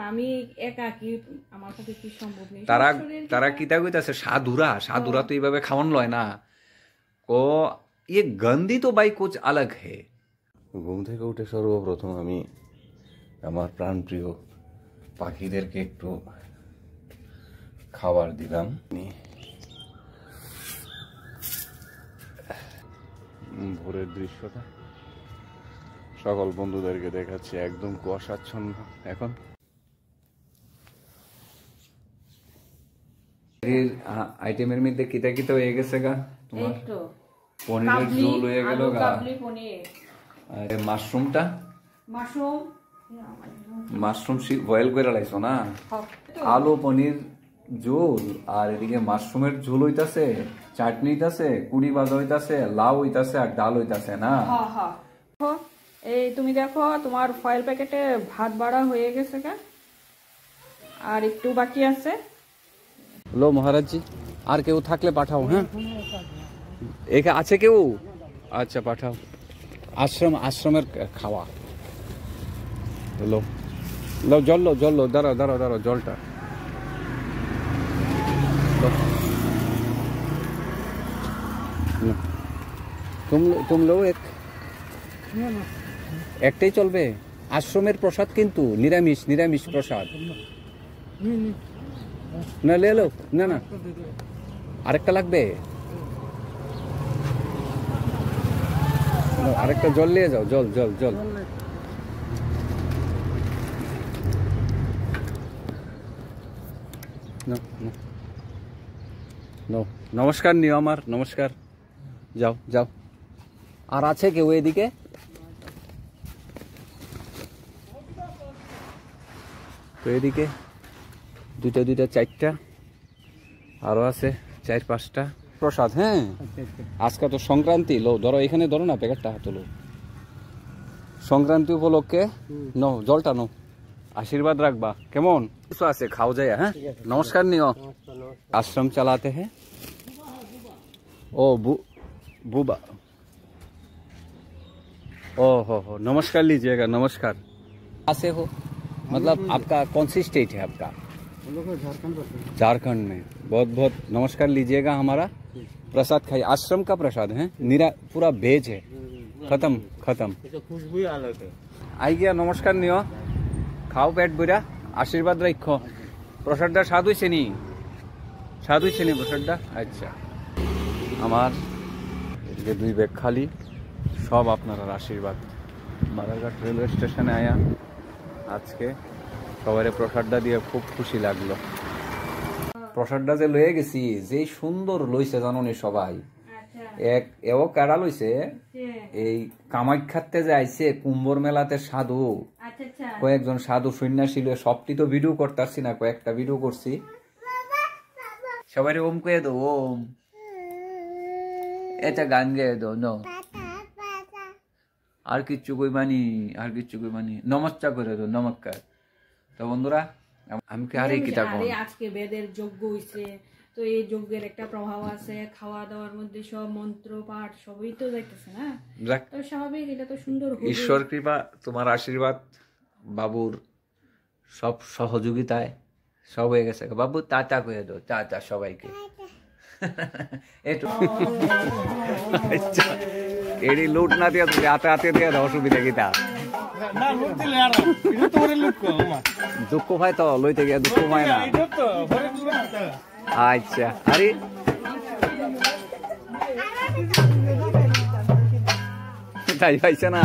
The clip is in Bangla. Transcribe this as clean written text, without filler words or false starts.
আমি একা কি আমার পক্ষে কি সম্ভব নেই। তারা কিতা কইতাছে সাধুরা তো এইভাবে খাওয়ান লয় না। ও ये गंदी तो भाई कुछ अलग है। ঘুম থেকে উঠে সর্বপ্রথম আমি আমার প্রাণপ্রিয় পাখিদেরকে একটু খাবার দিলাম। ভোরের দৃশ্যটা সকল বন্ধুদেরকে দেখাচ্ছি, একদম কুয়াশাচ্ছন্ন এখন। আইটেমের মধ্যে কিতা কিতা হয়ে গেছে গা তোমার? পনিরের ঝোল হয়ে গেল গা, আর মাশরুমটা মাশরুম বয়েল করে লাইছো না, আলু পনির ঝোল, আর এদিকে মাশরুমের ঝোল হইতাছে, চাটনি হইতাছে, কুড়ি ভাজা হইতাছে, লাউ হইতাছে, আর ডাল হইতাছে না। এই তুমি দেখো তোমার ফয়েল প্যাকেটে ভাত বাড়া হয়ে গেছে গা, আর একটু বাকি আছে। লো মহারাজ জি, আর কেউ থাকলে পাঠাও। হ্যাঁ এখানে আছে কেউ? আচ্ছা পাঠাও। আশ্রমের খাওয়া। লো লো জল লো, জল লো, দাঁড়াও জলটা তুম লো একটাই চলবে। আশ্রমের প্রসাদ কিন্তু নিরামিষ প্রসাদ না, লে লো না আরেকটা লাগবে, আরেকটা জল নিয়ে যাও, জল নমস্কার নিও আমার, নমস্কার। যাও। আর আছে কেউ এদিকে? তো এদিকে দুইটা চারটা, আরো আছে 4-5টা প্রসাদ। হ্যাঁ আজকে তো সংক্রান্তি। লো ধরো, এখানে ধরো না, প্যাকেটটা হাতে লো। সংক্রান্তি উপলক্ষে নো জলটা নো, আশীর্বাদ রাখবা কেমন? কিছু আছে খাও যায়। হ্যাঁ নমস্কার নিও। आश्रम चलाते हैं। ओ बुबा, ओ हो नमस्कार लीजिएगा। नमस्कार। कहाँ से हो? मतलब आपका कौन सी स्टेट है आपका? झारखंड में। बहुत बहुत नमस्कार लीजिएगा। हमारा प्रसाद खाइए, आश्रम का प्रसाद है, निरा पूरा वेज है। खत्म। खुशबू अलग है। आई गया। नमस्कार नियो, खाओ पेट बुरा, आशीर्वाद रखो। प्रसादটা স্বাদ হইছে নি প্রসাদটা? আচ্ছা, আমার যে 2 ব্যাগ খালি, সব আপনার আশীর্বাদ। বারারঘাট রেলওয়ে স্টেশনে আয়া আজকে সবারে প্রসাদটা দিয়ে খুব খুশি লাগলো। প্রসাদটা যে লয়ে গেছি, যে সুন্দর লইছে জানোনি সবাই। এও কারা লইছে, এই কামাখ্যাতে যে আইছে কুম্ভর মেলাতে সাধু, কয়েকজন সাধু সন্ন্যাসী লয়ে, সবটি তো ভিডিও করতেছি না, কয়েকটা ভিডিও করছি। সবাই ওম কয়ে দো, ওম। এটা গান গেয়ে দো, নো আর কিচ্ছু কইবানি, নমস্কার করে দো, নমস্কার। তো বন্ধুরা, আমি কি আরে কিতা কোন আজকে বেদের যজ্ঞ হইছে, তো এই যজ্ঞের একটা প্রভাব আছে, খাওয়া দাওয়ার মধ্যে সব মন্ত্র পাঠ সবই তো যাইতেছে না। তো স্বাভাবিক, এটা তো সুন্দর। ঈশ্বর কৃপা, তোমার আশীর্বাদ, বাবুর সব সহযোগিতায় সব হয়ে গেছে। বাবু টাটা কয়ে দাও, টাটা সবাইকে। এডি লুট না দিয়া তুমি হাতে দিয়ে দাও, অসুবিধা কি তা? দুঃখ ভাই তো লইতে গিয়া দুঃখ পায় না। আচ্ছা, আরে তাই পাইছে না।